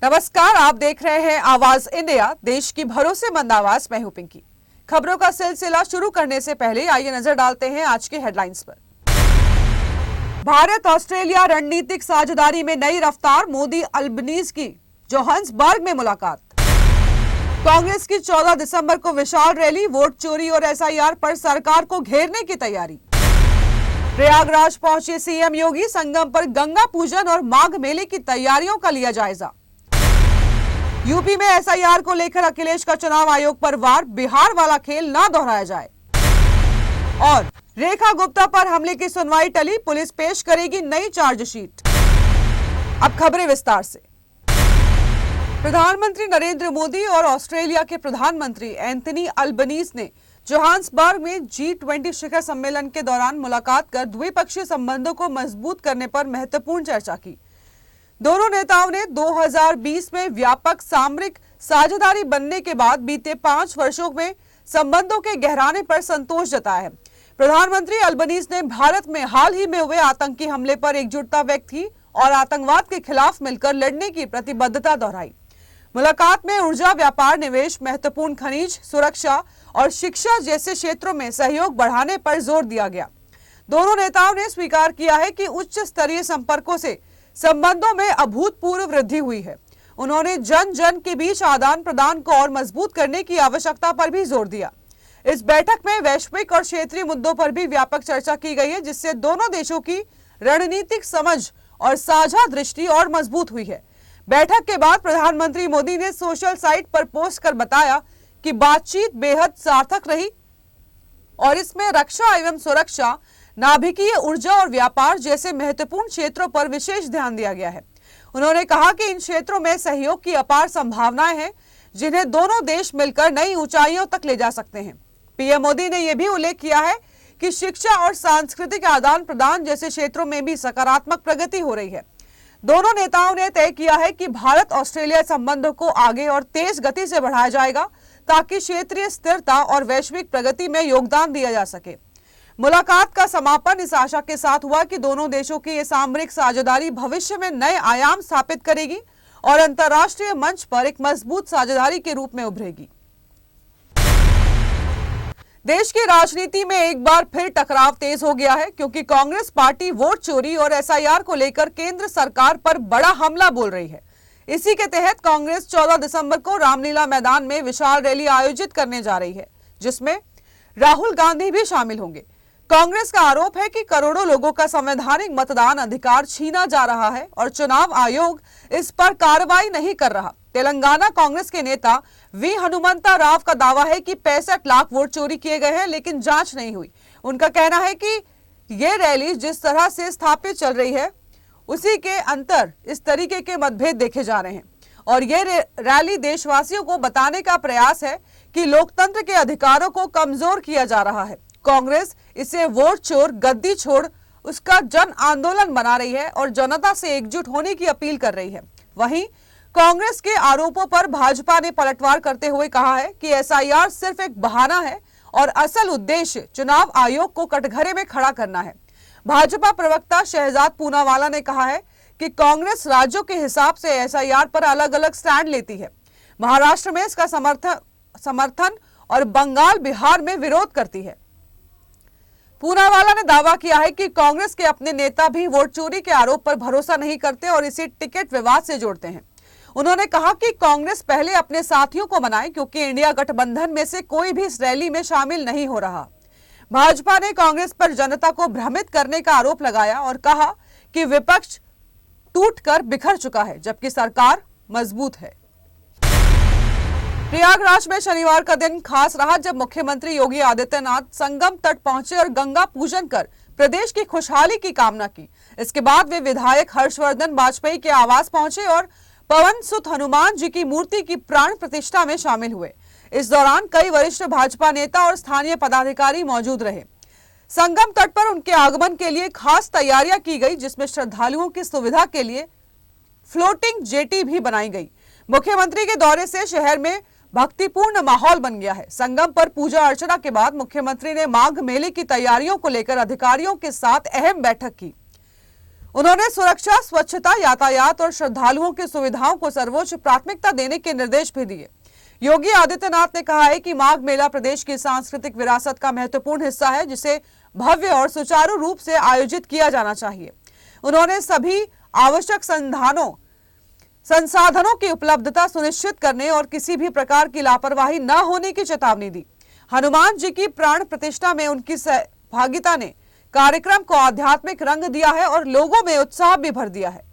नमस्कार, आप देख रहे हैं आवाज इंडिया, देश की भरोसेमंद आवाज। मैं हूं पिंकी। खबरों का सिलसिला शुरू करने से पहले आइए नजर डालते हैं आज की हेडलाइंस पर। भारत ऑस्ट्रेलिया रणनीतिक साझेदारी में नई रफ्तार, मोदी अल्बनीज की जोहान्सबर्ग में मुलाकात। कांग्रेस की 14 दिसंबर को विशाल रैली, वोट चोरी और एसआईआर पर सरकार को घेरने की तैयारी। प्रयागराज पहुंचे सीएम योगी, संगम पर गंगा पूजन और माघ मेले की तैयारियों का लिया जायजा। यूपी में एसआईआर को लेकर अखिलेश का चुनाव आयोग पर वार, बिहार वाला खेल ना दोहराया जाए। और रेखा गुप्ता पर हमले की सुनवाई टली, पुलिस पेश करेगी नई चार्जशीट। अब खबरें विस्तार से। प्रधानमंत्री नरेंद्र मोदी और ऑस्ट्रेलिया के प्रधानमंत्री एंथनी अल्बनीज ने जोहान्सबर्ग में G20 शिखर सम्मेलन के दौरान मुलाकात कर द्विपक्षीय संबंधों को मजबूत करने पर महत्वपूर्ण चर्चा की। दोनों नेताओं ने 2020 में व्यापक सामरिक साझेदारी बनने के बाद बीते 5 वर्षों में संबंधों के गहराने पर संतोष जताया है। प्रधानमंत्री अल्बनीज ने भारत में हाल ही में हुए आतंकी हमले पर एकजुटता व्यक्त की और आतंकवाद के खिलाफ मिलकर लड़ने की प्रतिबद्धता दोहराई। मुलाकात में ऊर्जा, व्यापार, निवेश, महत्वपूर्ण खनिज, सुरक्षा और शिक्षा जैसे क्षेत्रों में सहयोग बढ़ाने पर जोर दिया गया। दोनों नेताओं ने स्वीकार किया है कि उच्च स्तरीय संपर्कों से संबंधों में अभूतपूर्व वृद्धि हुई है। उन्होंने जन जन के बीच आदान प्रदान को और मजबूत करने की आवश्यकता पर भी जोर दिया। इस बैठक में वैश्विक और क्षेत्रीय मुद्दों पर भी व्यापक चर्चा की गई है, जिससे दोनों देशों की रणनीतिक समझ और साझा दृष्टि और मजबूत हुई है। बैठक के बाद प्रधानमंत्री मोदी ने सोशल साइट पर पोस्ट कर बताया कि बातचीत बेहद सार्थक रही और इसमें रक्षा एवं सुरक्षा, नाभिकीय ऊर्जा और व्यापार जैसे महत्वपूर्ण क्षेत्रों पर विशेष ध्यान दिया गया है। उन्होंने कहा कि इन क्षेत्रों में सहयोग की अपार संभावनाएं हैं, जिन्हें दोनों देश मिलकर नई ऊंचाइयों तक ले जा सकते हैं। पीएम मोदी ने यह भी उल्लेख किया है कि शिक्षा और सांस्कृतिक आदान प्रदान जैसे क्षेत्रों में भी सकारात्मक प्रगति हो रही है। दोनों नेताओं ने तय किया है कि भारत ऑस्ट्रेलिया संबंधों को आगे और तेज गति से बढ़ाया जाएगा, ताकि क्षेत्रीय स्थिरता और वैश्विक प्रगति में योगदान दिया जा सके। मुलाकात का समापन इस आशा के साथ हुआ कि दोनों देशों की ये सामरिक साझेदारी भविष्य में नए आयाम स्थापित करेगी और अंतर्राष्ट्रीय मंच पर एक मजबूत साझेदारी के रूप में उभरेगी। देश की राजनीति में एक बार फिर टकराव तेज हो गया है, क्योंकि कांग्रेस पार्टी वोट चोरी और एसआईआर को लेकर केंद्र सरकार पर बड़ा हमला बोल रही है। इसी के तहत कांग्रेस 14 दिसंबर को रामलीला मैदान में विशाल रैली आयोजित करने जा रही है, जिसमें राहुल गांधी भी शामिल होंगे। कांग्रेस का आरोप है कि करोड़ों लोगों का संवैधानिक मतदान अधिकार छीना जा रहा है और चुनाव आयोग इस पर कार्रवाई नहीं कर रहा। तेलंगाना कांग्रेस के नेता वी हनुमंता राव का दावा है कि 65 लाख वोट चोरी किए गए हैं, लेकिन जांच नहीं हुई। उनका कहना है कि ये रैली जिस तरह से स्थापित चल रही है, उसी के अंतर इस तरीके के मतभेद देखे जा रहे हैं और ये रैली देशवासियों को बताने का प्रयास है कि लोकतंत्र के अधिकारों को कमजोर किया जा रहा है। कांग्रेस इसे वोट चोर, गद्दी छोड़ उसका जन आंदोलन बना रही है और जनता से एकजुट होने की अपील कर रही है। वहीं कांग्रेस के आरोपों पर भाजपा ने पलटवार करते हुए कहा है कि एसआईआर सिर्फ एक बहाना है और असल उद्देश्य चुनाव आयोग को कटघरे में खड़ा करना है। भाजपा प्रवक्ता शहजाद पूनावाला ने कहा है कि कांग्रेस राज्यों के हिसाब से एसआईआर पर अलग अलग स्टैंड लेती है। महाराष्ट्र में इसका समर्थन और बंगाल, बिहार में विरोध करती है। पूनावाला ने दावा किया है कि कांग्रेस के अपने नेता भी वोट चोरी के आरोप पर भरोसा नहीं करते और इसे टिकट विवाद से जोड़ते हैं। उन्होंने कहा कि कांग्रेस पहले अपने साथियों को मनाए, क्योंकि इंडिया गठबंधन में से कोई भी इस रैली में शामिल नहीं हो रहा। भाजपा ने कांग्रेस पर जनता को भ्रमित करने का आरोप लगाया और कहा कि विपक्ष टूटकर बिखर चुका है, जबकि सरकार मजबूत है। प्रयागराज में शनिवार का दिन खास रहा, जब मुख्यमंत्री योगी आदित्यनाथ संगम तट पहुंचे और गंगा पूजन कर प्रदेश की खुशहाली की कामना की। इसके बाद वे विधायक हर्षवर्धन वाजपेयी के आवास पहुंचे और पवन सुत हनुमान जी की मूर्ति की प्राण प्रतिष्ठा में शामिल हुए। इस दौरान कई वरिष्ठ भाजपा नेता और स्थानीय पदाधिकारी मौजूद रहे। संगम तट पर उनके आगमन के लिए खास तैयारियां की गई, जिसमें श्रद्धालुओं की सुविधा के लिए फ्लोटिंग जेटी भी बनाई गई। मुख्यमंत्री के दौरे से शहर में भक्तिपूर्ण माहौल बन गया है। संगम पर पूजा अर्चना के बाद मुख्यमंत्री ने माघ मेले की तैयारियों को लेकर अधिकारियों के साथ अहम बैठक की। उन्होंने सुरक्षा, स्वच्छता, यातायात और श्रद्धालुओं की सुविधाओं को सर्वोच्च प्राथमिकता देने के निर्देश भी दिए। योगी आदित्यनाथ ने कहा है कि माघ मेला प्रदेश की सांस्कृतिक विरासत का महत्वपूर्ण हिस्सा है, जिसे भव्य और सुचारू रूप से आयोजित किया जाना चाहिए। उन्होंने सभी आवश्यक संसाधनों की उपलब्धता सुनिश्चित करने और किसी भी प्रकार की लापरवाही न होने की चेतावनी दी। हनुमान जी की प्राण प्रतिष्ठा में उनकी सहभागिता ने कार्यक्रम को आध्यात्मिक रंग दिया है और लोगों में उत्साह भी भर दिया है।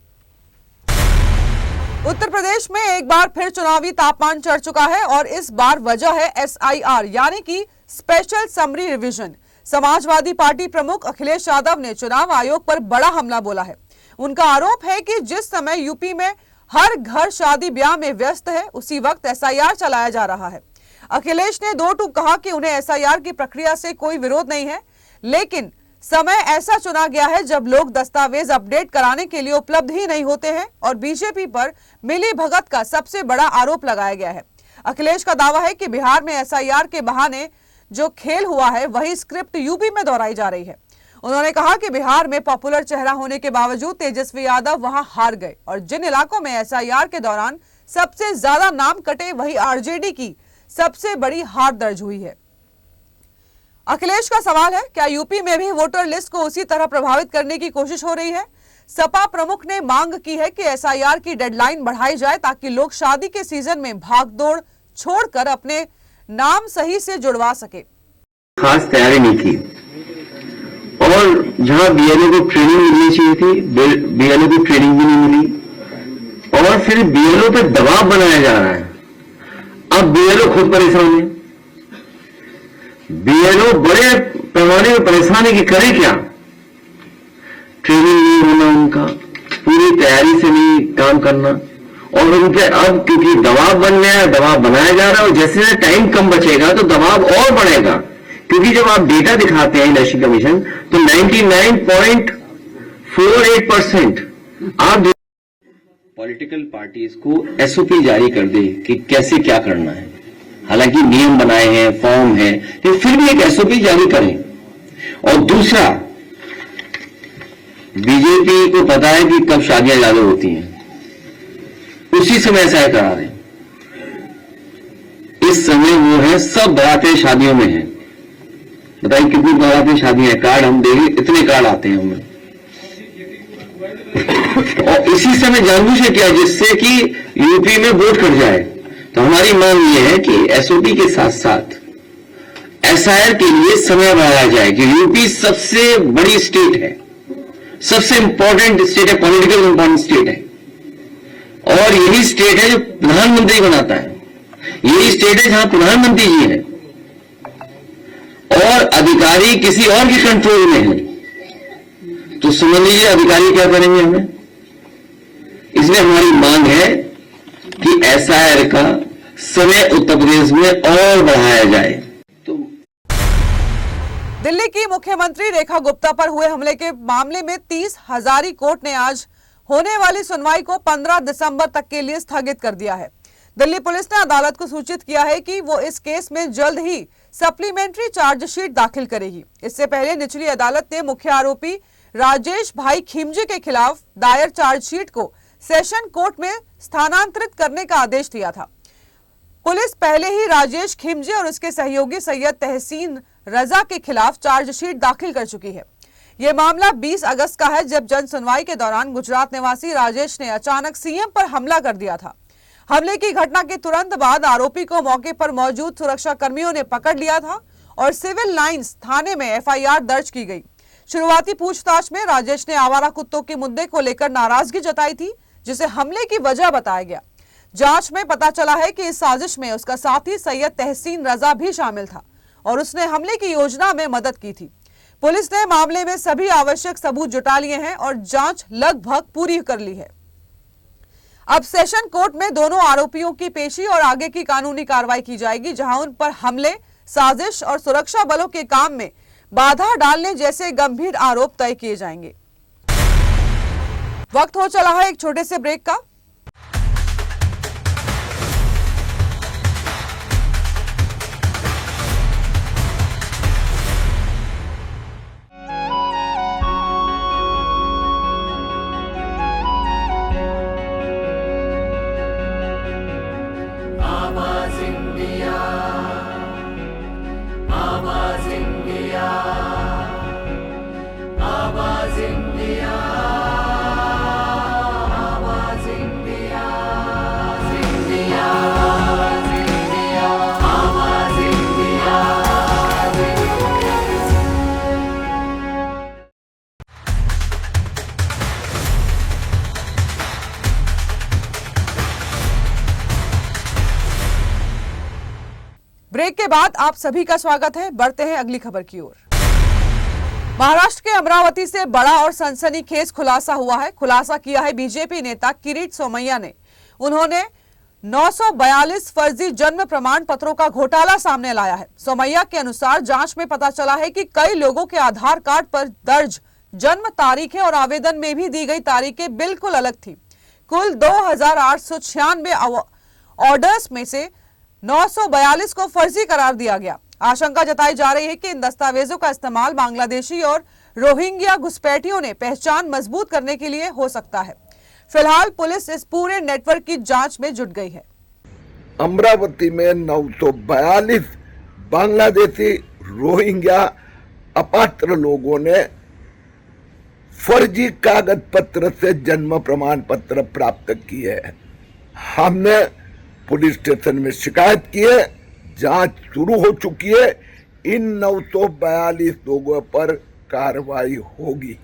उत्तर प्रदेश में एक बार फिर चुनावी तापमान चढ़ चुका है और इस बार वजह है SIR यानी कि special summary revision. Samajwadi party प्रमुख अखिलेश यादव ने चुनाव आयोग पर बड़ा हमला बोला है। उनका आरोप है कि जिस समय यूपी में हर घर शादी ब्याह में व्यस्त है, उसी वक्त SIR चलाया जा रहा है। अखिलेश ने दो टूक कहा कि उन्हें SIR की प्रक्रिया से कोई विरोध नहीं है, लेकिन समय ऐसा चुना गया है जब लोग दस्तावेज अपडेट कराने के लिए उपलब्ध ही नहीं होते हैं और बीजेपी पर मिली भगत का सबसे बड़ा आरोप लगाया गया है। अखिलेश का दावा है कि बिहार में SIR के बहाने जो खेल हुआ है वही स्क्रिप्ट यूपी में दोहराई जा रही है। उन्होंने कहा कि बिहार में पॉपुलर चेहरा होने के बावजूद तेजस्वी यादव वहां हार गए और जिन इलाकों में SIR के दौरान सबसे ज्यादा नाम कटे वही RJD की सबसे बड़ी हार दर्ज हुई है। अखिलेश का सवाल है, क्या यूपी में भी वोटर लिस्ट को उसी तरह प्रभावित करने की कोशिश हो रही है? सपा प्रमुख ने मांग की है कि SIR की डेडलाइन बढ़ाई जाए ताकि लोग शादी के सीजन में भागदौड़ छोड़कर अपने नाम सही से जुड़वा सके। खास तैयारी नहीं की और जहां BLO को ट्रेनिंग मिलनी चाहिए थी, BLO को ट्रेनिंग भी नहीं मिली और फिर BLO पे दबाव बनाया जा रहा है। अब BLO खुद परेशान है। BLO बड़े पैमाने पर परेशान है कि करे क्या। ट्रेनिंग नहीं होना, उनका पूरी तैयारी से नहीं काम करना और उनके अब क्योंकि दबाव बन गया है, दबाव बनाया जा रहा है और जैसे टाइम कम बचेगा तो दबाव और बढ़ेगा, क्योंकि जब आप डेटा दिखाते हैं इलेक्शन कमीशन तो 99.48% आप पॉलिटिकल पार्टीज को SOP जारी कर दे कि कैसे क्या करना है। हालांकि नियम बनाए हैं, फॉर्म है, लेकिन फिर भी एक SOP जारी करें। और दूसरा, बीजेपी को पता है कि कब शादियां ज्यादा होती हैं, उसी समय ऐसा करा रहे। इस समय वो है सब बारातें शादियों में हैं। बताइए कितनी बारातें शादियां हैं, कार्ड हम देंगे, इतने कार्ड आते हैं हमें। और इसी समय जानबूझ के किया जिससे कि यूपी में वोट कट जाए। तो हमारी मांग यह है कि SOP के साथ साथ SIR के लिए समय बढ़ाया जाए कि यूपी सबसे बड़ी स्टेट है, सबसे इंपॉर्टेंट स्टेट है, पॉलिटिकल इंपॉर्टेंट स्टेट है और यही स्टेट है जो प्रधानमंत्री बनाता है। यही स्टेट है जहां प्रधानमंत्री जी है और अधिकारी किसी और के कंट्रोल में है। तो समझ लीजिए अधिकारी क्या करेंगे हमें। इसलिए हमारी मांग है कि SIR का समय उत्तर प्रदेश में और बढ़ाया जाए। तो दिल्ली की मुख्यमंत्री रेखा गुप्ता पर हुए हमले के मामले में 30 हजारी कोर्ट ने आज होने वाली सुनवाई को 15 दिसंबर तक के लिए स्थगित कर दिया है। दिल्ली पुलिस ने अदालत को सूचित किया है कि वो इस केस में जल्द ही सप्लीमेंट्री चार्जशीट दाखिल करेगी। इससे पहले निचली अदालत ने मुख्य आरोपी राजेश भाई खिमजी के खिलाफ दायर चार्जशीट को सेशन कोर्ट में स्थानांतरित करने का आदेश दिया था। पुलिस पहले ही राजेश खिमजी और उसके सहयोगी सैयद तहसीन रजा के खिलाफ चार्जशीट दाखिल कर चुकी है। यह मामला 20 अगस्त का है, जब जन सुनवाई के दौरान गुजरात निवासी राजेश ने अचानक CM पर हमला कर दिया था। हमले की घटना के तुरंत बाद आरोपी को मौके पर मौजूद सुरक्षा कर्मियों ने पकड़ लिया था और सिविल लाइंस थाने में FIR दर्ज की गई। शुरुआती पूछताछ में राजेश ने आवारा कुत्तों के मुद्दे को लेकर नाराजगी जताई थी, जिसे हमले की वजह बताया गया। जांच में पता चला है कि इस साजिश में उसका साथी सैयद तहसीन रजा भी शामिल था और उसने हमले की योजना में मदद की थी। पुलिस ने मामले में सभी आवश्यक सबूत जुटा लिए हैं और जांच लगभग पूरी कर ली है। अब सेशन कोर्ट में दोनों आरोपियों की पेशी और आगे की कानूनी कार्रवाई की जाएगी, जहां उन पर हमले, साजिश और सुरक्षा बलों के काम में बाधा डालने जैसे गंभीर आरोप तय किए जाएंगे। वक्त हो चला है एक छोटे से ब्रेक का। बाद आप सभी का स्वागत है। बढ़ते हैं अगली खबर की ओर। महाराष्ट्र के अमरावती से बड़ा और सनसनीखेज खुलासा हुआ है। खुलासा किया है बीजेपी नेता किरीट सोमैया ने। उन्होंने 942 फर्जी जन्म प्रमाण पत्रों का घोटाला सामने लाया है। सोमैया के अनुसार जांच में पता चला है कि कई लोगों के आधार कार्ड पर दर्ज जन्म तारीखें और आवेदन में भी दी गई तारीखें बिल्कुल अलग थी। कुल 2896 ऑर्डर्स में से 942 को फर्जी करार दिया गया। आशंका जताई जा रही है कि इन दस्तावेजों का इस्तेमाल बांग्लादेशी और रोहिंग्या घुसपैठियों ने पहचान मजबूत करने के लिए हो सकता है। फिलहाल पुलिस इस पूरे नेटवर्क की जांच में जुट गई है। अमरावती में 942 बांग्लादेशी रोहिंग्या अपात्र लोगों ने फर्जी कागज पत्र से जन्म प्रमाण पत्र प्राप्त किए हैं। हमने पुलिस स्टेशन में शिकायत की है, जांच शुरू हो चुकी है। इन 942 लोगों पर कार्रवाई होगी।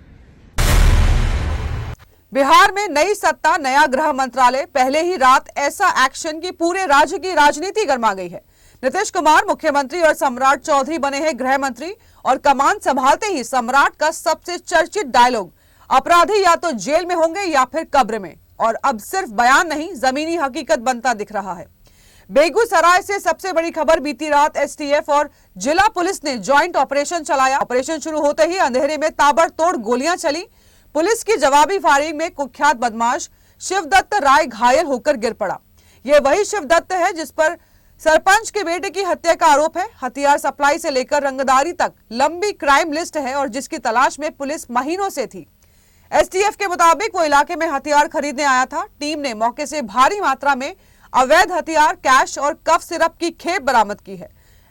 बिहार में नई सत्ता, नया गृह मंत्रालय। पहले ही रात ऐसा एक्शन कि पूरे राज्य की राजनीति गर्मा गई है। नीतीश कुमार मुख्यमंत्री और सम्राट चौधरी बने हैं गृह मंत्री और कमान संभालते ही सम्राट का सबसे चर्चित डायलॉग, अपराधी या तो जेल में होंगे या फिर कब्र में। और अब सिर्फ बयान नहीं, जमीनी हकीकत बनता दिख रहा है। बेगूसराय से सबसे बड़ी खबर, बीती रात एसटीएफ और जिला पुलिस ने ज्वाइंट ऑपरेशन चलाया। ऑपरेशन शुरू होते ही अंधेरे में ताबड़तोड़ गोलियां चली। पुलिस की जवाबी फायरिंग में कुख्यात बदमाश शिवदत्त राय घायल होकर गिर पड़ा। यह वही शिवदत्त है जिस पर सरपंच के बेटे की हत्या का आरोप है। हथियार सप्लाई से लेकर रंगदारी तक लंबी क्राइम लिस्ट है और जिसकी तलाश में पुलिस महीनों से थी। एसटीएफ के मुताबिक वो इलाके में हथियार खरीदने आया था। टीम ने मौके से भारी मात्रा में अवैध हथियार, कैश और कफ सिरप की खेप बरामद की है।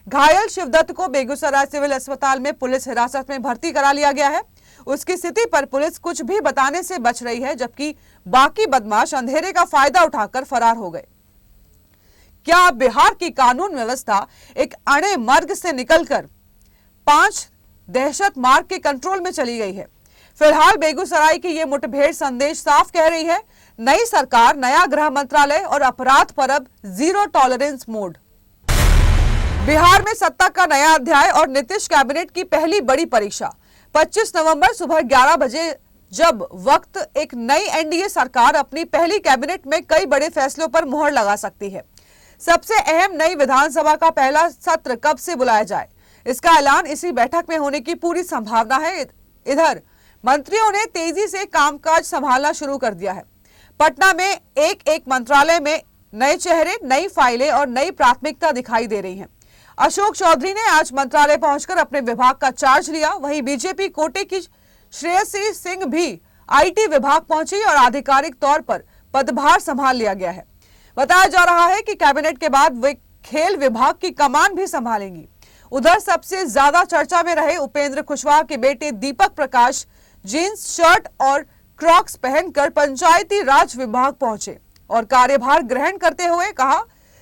घायल शिवदत्त को बेगूसराय सिविल अस्पताल में पुलिस हिरासत में भर्ती करा लिया गया है। उसकी स्थिति पर पुलिस कुछ भी बताने से बच रही है, जबकि बाकी बदमाश अंधेरे का फायदा उठाकर फरार हो गए। क्या बिहार की कानून व्यवस्था एक अणे मार्ग से निकलकर 5 दहशत मार्ग के कंट्रोल में चली गई है? फिलहाल बेगूसराय की ये मुठभेड़ संदेश साफ कह रही है, नई सरकार, नया गृह मंत्रालय और अपराध पर अब जीरो टॉलरेंस मोड। बिहार में सत्ता का नया अध्याय और नीतीश कैबिनेट की पहली बड़ी परीक्षा 25 नवंबर सुबह 11 बजे, जब वक्त एक नई एनडीए सरकार अपनी पहली कैबिनेट में कई बड़े फैसलों पर मुहर लगा सकती है। सबसे अहम, नई विधानसभा का पहला सत्र कब से बुलाया जाए, इसका ऐलान इसी बैठक में होने की पूरी संभावना है। इधर मंत्रियों ने तेजी से कामकाज संभालना शुरू कर दिया है। पटना में एक एक मंत्रालय में नए चेहरे, नई फाइलें और नई प्राथमिकता दिखाई दे रही हैं। अशोक चौधरी ने आज मंत्रालय पहुंचकर अपने विभाग का चार्ज लिया। वहीं बीजेपी कोटे की श्रेयसी सिंह भी आईटी विभाग पहुंची और आधिकारिक तौर पर पदभार संभाल लिया गया है। बताया जा रहा है कि कैबिनेट के बाद वे खेल विभाग की कमान भी संभालेंगी। उधर सबसे ज्यादा चर्चा में रहे उपेंद्र कुशवाहा के बेटे दीपक प्रकाश जीन्स शर्ट और क्रॉक्स पहनकर पंचायती राज विभाग पहुंचे और कार्यभार ग्रहण करते हुए कहा,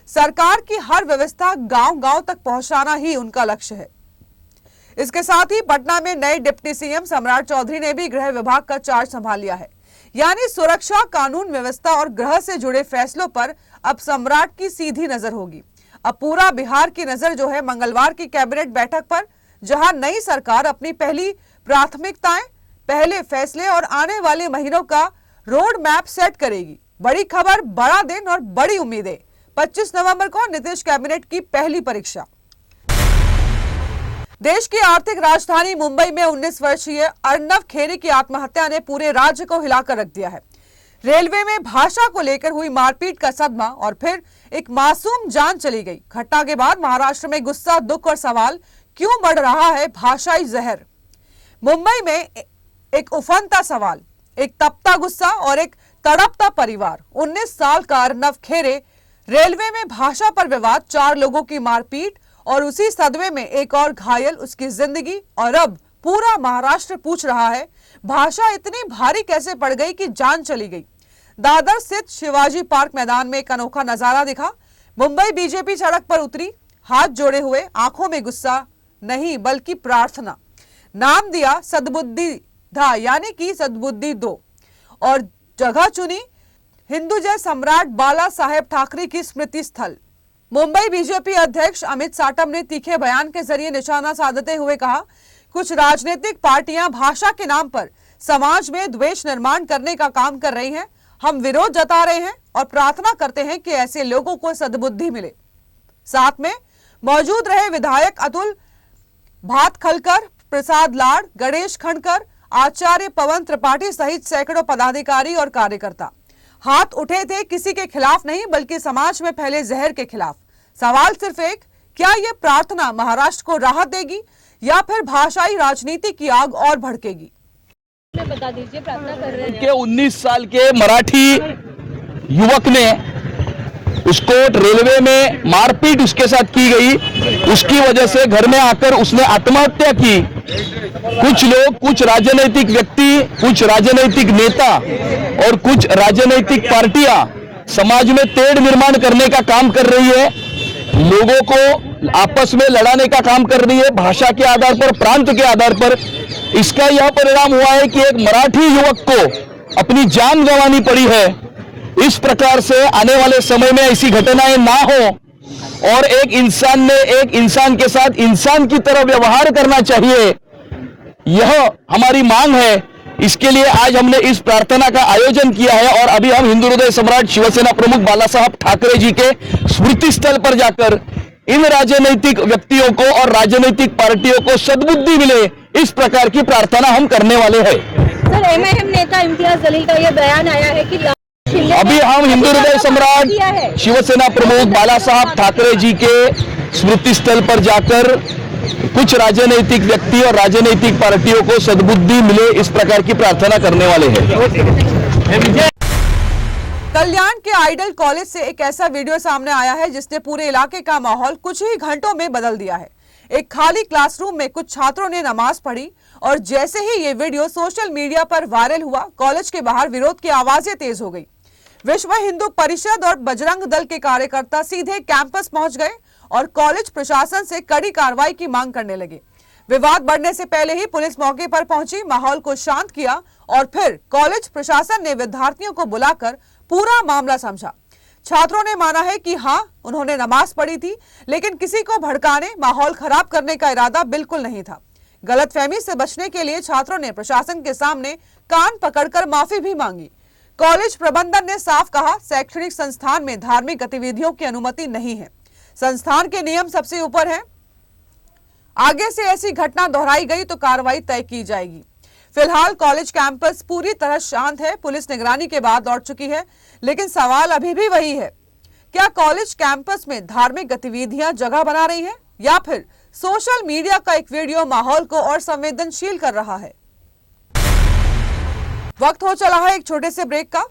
सरकार की हर व्यवस्था गांव-गांव तक पहुंचाना ही उनका लक्ष्य है। इसके साथ ही पटना में नए डिप्टी सीएम सम्राट चौधरी ने भी गृह विभाग का चार्ज संभाल लिया है। यानी सुरक्षा, कानून व्यवस्था और गृह से जुड़े फैसलों पर अब सम्राट की सीधी नजर होगी। अब पूरा बिहार की नजर जो है मंगलवार की कैबिनेट बैठक पर, जहां नई सरकार अपनी पहली प्राथमिकताएं, पहले फैसले और आने वाले महीनों का रोड मैप सेट करेगी। बड़ी खबर, बड़ा दिन और बड़ी उम्मीदें। 25 नवंबर को नीतीश कैबिनेट की पहली परीक्षा। देश की आर्थिक राजधानी मुंबई में 19 वर्षीय अर्नव खेरे की आत्महत्या ने पूरे राज्य को हिलाकर रख दिया है। रेलवे में भाषा को लेकर हुई मारपीट का सदमा और फिर एक मासूम जान चली गई। घटना के बाद महाराष्ट्र में गुस्सा, दुख और सवाल, क्यों बढ़ रहा है भाषाई जहर? मुंबई में एक उफनता सवाल, एक तपता गुस्सा और एक तड़पता परिवार। 19 साल का अर्नव खेरे, रेलवे में भाषा पर विवाद, 4 लोगों की मारपीट और उसी सदमे में एक और घायल, उसकी जिंदगी। और अब पूरा महाराष्ट्र पूछ रहा है, भाषा इतनी भारी कैसे पड़ गई कि जान चली गई? दादर स्थित शिवाजी पार्क मैदान में एक अनोखा नजारा दिखा। मुंबई बीजेपी सड़क पर उतरी, हाथ जोड़े हुए, आंखों में गुस्सा नहीं बल्कि प्रार्थना। नाम दिया सद्बुद्धि धा, यानी कि सद्बुद्धि दो, और जगह चुनी हिंदुजा सम्राट बाला साहेब ठाकरे की स्मृति स्थल। मुंबई बीजेपी अध्यक्ष अमित साटम ने तीखे बयान के जरिए निशाना साधते हुए कहा, कुछ राजनीतिक पार्टियां भाषा के नाम पर समाज में द्वेष निर्माण करने का काम कर रही हैं। हम विरोध जता रहे हैं और प्रार्थना करते हैं कि ऐसे लोगों को सद्बुद्धि मिले। साथ में मौजूद रहे विधायक अतुल भातखलकर, प्रसाद लाड, गणेश खंडकर, आचार्य पवन त्रिपाठी सहित सैकड़ों पदाधिकारी और कार्यकर्ता। हाथ उठे थे किसी के खिलाफ नहीं, बल्कि समाज में फैले जहर के खिलाफ। सवाल सिर्फ एक, क्या यह प्रार्थना महाराष्ट्र को राहत देगी या फिर भाषाई राजनीति की आग और भड़केगी? बता दीजिए, प्रार्थना कर रहे हैं के 19 साल के मराठी युवक ने उसको रेलवे में मारपीट उसके साथ की गई, उसकी वजह से घर में आकर उसने आत्महत्या की। कुछ लोग, कुछ राजनीतिक व्यक्ति, कुछ राजनीतिक नेता और कुछ राजनीतिक पार्टियां समाज में तेढ़ निर्माण करने का काम कर रही है, लोगों को आपस में लड़ाने का काम कर रही है भाषा के आधार पर, प्रांत के आधार पर। इसका यह परिणाम हुआ है कि एक मराठी युवक को अपनी जान गंवानी पड़ी है। इस प्रकार से आने वाले समय में ऐसी घटनाएं ना हो और एक इंसान के साथ इंसान की तरह व्यवहार करना चाहिए, यह हमारी मांग है। इसके लिए आज हमने इस प्रार्थना का आयोजन किया है और अभी हम हिंदू हृदय सम्राट शिवसेना प्रमुख बाला साहब ठाकरे जी के स्मृति स्थल पर जाकर इन राजनीतिक व्यक्तियों को और राजनीतिक पार्टियों को सद्बुद्धि मिले, इस प्रकार की प्रार्थना हम करने वाले हैं। सर, एमआईएम नेता इम्तियाज जलील का यह बयान आया है कि अभी हम हिंदू हृदय सम्राट शिवसेना प्रमुख बाला साहब ठाकरे जी के स्मृति स्थल पर जाकर कुछ राजनीतिक व्यक्ति और राजनीतिक पार्टियों को सद्बुद्धि मिले, इस प्रकार की प्रार्थना करने वाले हैं। कल्याण के आइडल कॉलेज से एक ऐसा वीडियो सामने आया है जिसने पूरे इलाके का माहौल कुछ ही घंटों में बदल दिया है। एक खाली क्लासरूम में कुछ छात्रों ने नमाज पढ़ी और जैसे ही ये वीडियो सोशल मीडिया पर वायरल हुआ, कॉलेज के बाहर विरोध की आवाजें तेज हो गई। विश्व हिंदू परिषद और बजरंग दल के कार्यकर्ता सीधे कैंपस पहुंच गए और कॉलेज प्रशासन से कड़ी कार्रवाई की मांग करने लगे। विवाद बढ़ने से पहले ही पुलिस मौके पर पहुंची, माहौल को शांत किया और फिर कॉलेज प्रशासन ने विद्यार्थियों को बुलाकर पूरा मामला समझा। छात्रों ने माना है कि हाँ, उन्होंने नमाज पढ़ी थी, लेकिन किसी को भड़काने, माहौल खराब करने का इरादा बिल्कुल नहीं था। गलतफहमी से बचने के लिए छात्रों ने प्रशासन के सामने कान पकड़कर माफी भी मांगी। कॉलेज प्रबंधन ने साफ कहा, शैक्षणिक संस्थान में धार्मिक गतिविधियों की अनुमति नहीं है। संस्थान के नियम सबसे ऊपर है। आगे से ऐसी घटना दोहराई गई तो कार्रवाई तय की जाएगी। फिलहाल कॉलेज कैंपस पूरी तरह शांत है, पुलिस निगरानी के बाद लौट चुकी है, लेकिन सवाल अभी भी वही है, क्या कॉलेज कैंपस में धार्मिक गतिविधियां जगह बना रही हैं या फिर सोशल मीडिया का एक वीडियो माहौल को और संवेदनशील कर रहा है? वक्त हो चला है एक छोटे से ब्रेक का।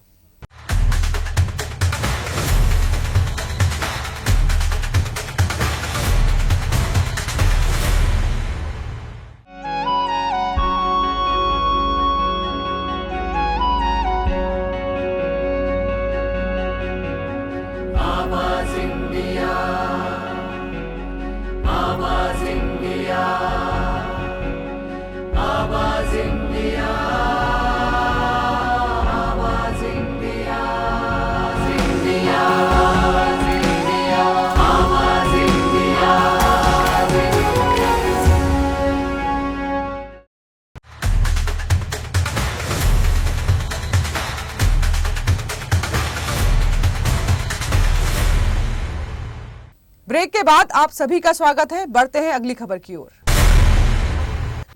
ब्रेक के बाद आप सभी का स्वागत है। बढ़ते हैं अगली खबर की ओर।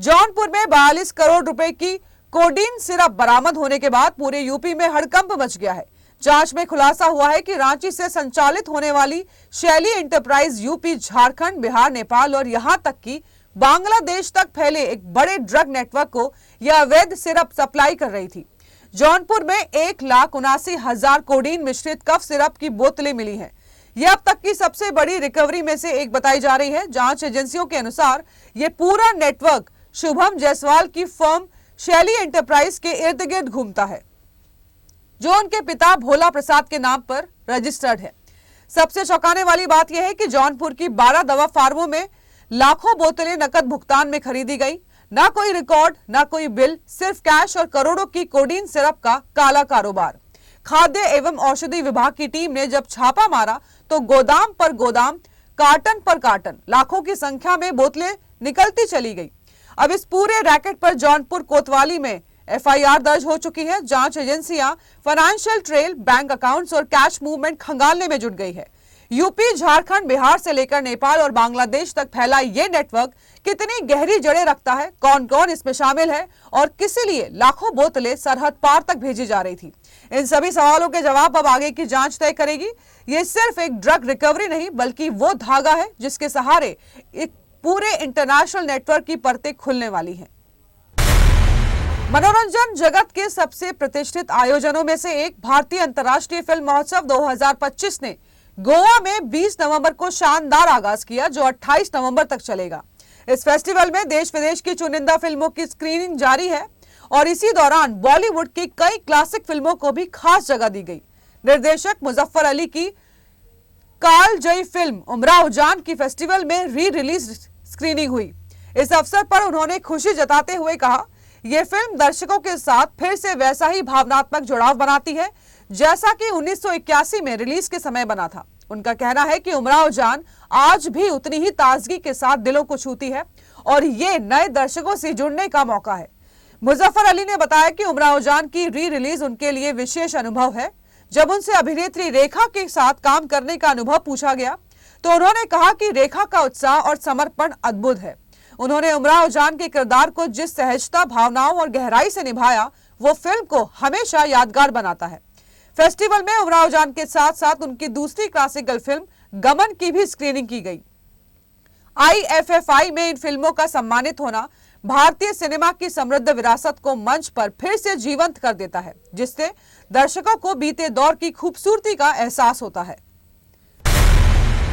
जौनपुर में 42 करोड़ रुपए की कोडीन सिरप बरामद होने के बाद पूरे यूपी में हड़कंप मच गया है। जांच में खुलासा हुआ है कि रांची से संचालित होने वाली शैली एंटरप्राइज यूपी, झारखंड, बिहार, नेपाल और यहां तक कि बांग्लादेश तक फैले एक बड़े ड्रग नेटवर्क को यह अवैध सिरप सप्लाई कर रही थी। जौनपुर में 1,79,000 कोडीन मिश्रित कफ सिरप की बोतलें मिली हैं। यह अब तक की सबसे बड़ी रिकवरी में से एक बताई जा रही है। जांच एजेंसियों के अनुसार यह पूरा नेटवर्क शुभम जायसवाल की फर्म शैली एंटरप्राइज के इर्द गिर्द घूमता है, जो उनके पिता भोला प्रसाद के नाम पर रजिस्टर्ड है। सबसे चौंकाने वाली बात यह है कि जौनपुर की 12 दवा फार्मों में लाखों बोतलें नकद भुगतान में खरीदी गई। ना कोई रिकॉर्ड, ना कोई बिल, सिर्फ कैश और करोड़ों की कोडीन सिरप का काला कारोबार। खाद्य एवं औषधि विभाग की टीम ने जब छापा मारा तो गोदाम पर गोदाम, कार्टन पर कार्टन, लाखों की संख्या में बोतलें निकलती चली गई। अब इस पूरे रैकेट पर जौनपुर कोतवाली में एफआईआर दर्ज हो चुकी है। जांच एजेंसियां फाइनेंशियल ट्रेल, बैंक अकाउंट्स और कैश मूवमेंट खंगालने में जुट गई है। यूपी, झारखंड, बिहार से लेकर नेपाल और बांग्लादेश तक फैला ये नेटवर्क कितनी गहरी जड़ें रखता है, कौन कौन इसमें शामिल है और किस लिए लाखों बोतलें सरहद पार तक भेजी जा रही थी, इन सभी सवालों के जवाब अब आगे की जांच तय करेगी। ये सिर्फ एक ड्रग रिकवरी नहीं बल्कि वो धागा है जिसके सहारे एक पूरे इंटरनेशनल नेटवर्क की परतें खुलने वाली हैं। मनोरंजन जगत के सबसे प्रतिष्ठित आयोजनों में से एक भारतीय अंतर्राष्ट्रीय फिल्म महोत्सव 2025 ने गोवा में 20 नवंबर को शानदार आगाज किया, जो 28 नवंबर तक चलेगा। इस फेस्टिवल में देश विदेश की चुनिंदा फिल्मों की स्क्रीनिंग जारी है और इसी दौरान बॉलीवुड की कई क्लासिक फिल्मों को भी खास जगह दी गई। निर्देशक मुजफ्फर अली की कालजयी फिल्म उमराव जान की फेस्टिवल में री रिलीज स्क्रीनिंग हुई। इस अवसर पर उन्होंने खुशी जताते हुए कहा, यह फिल्म दर्शकों के साथ फिर से वैसा ही भावनात्मक जुड़ाव बनाती है जैसा कि 1981 में रिलीज के समय बना था। उनका कहना है कि उमराव जान आज भी उतनी ही ताजगी के साथ दिलों को छूती है और ये नए दर्शकों से जुड़ने का मौका है। मुजफ्फर अली ने बताया कि उमराव जान की री रिलीज उनके लिए विशेष अनुभव है। जब उनसे अभिनेत्री रेखा के साथ काम करने का अनुभव पूछा गया तो उन्होंने कहा कि रेखा का उत्साह और समर्पण अद्भुत है। उन्होंने उमराव जान के किरदार को जिस सहजता, भावनाओं और गहराई से निभाया वो फिल्म को हमेशा यादगार बनाता है। फेस्टिवल में उमराव जान के साथ साथ उनकी दूसरी क्लासिकल फिल्म गमन की भी स्क्रीनिंग की गई। IFFI में इन फिल्मों का सम्मानित होना भारतीय सिनेमा की समृद्ध विरासत को मंच पर फिर से जीवंत कर देता है, जिससे दर्शकों को बीते दौर की खूबसूरती का एहसास होता है।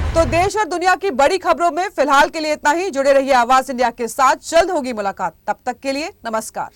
तो देश और दुनिया की बड़ी खबरों में फिलहाल के लिए इतना ही। जुड़े रहिए आवाज इंडिया के साथ, जल्द होगी मुलाकात। तब तक के लिए नमस्कार।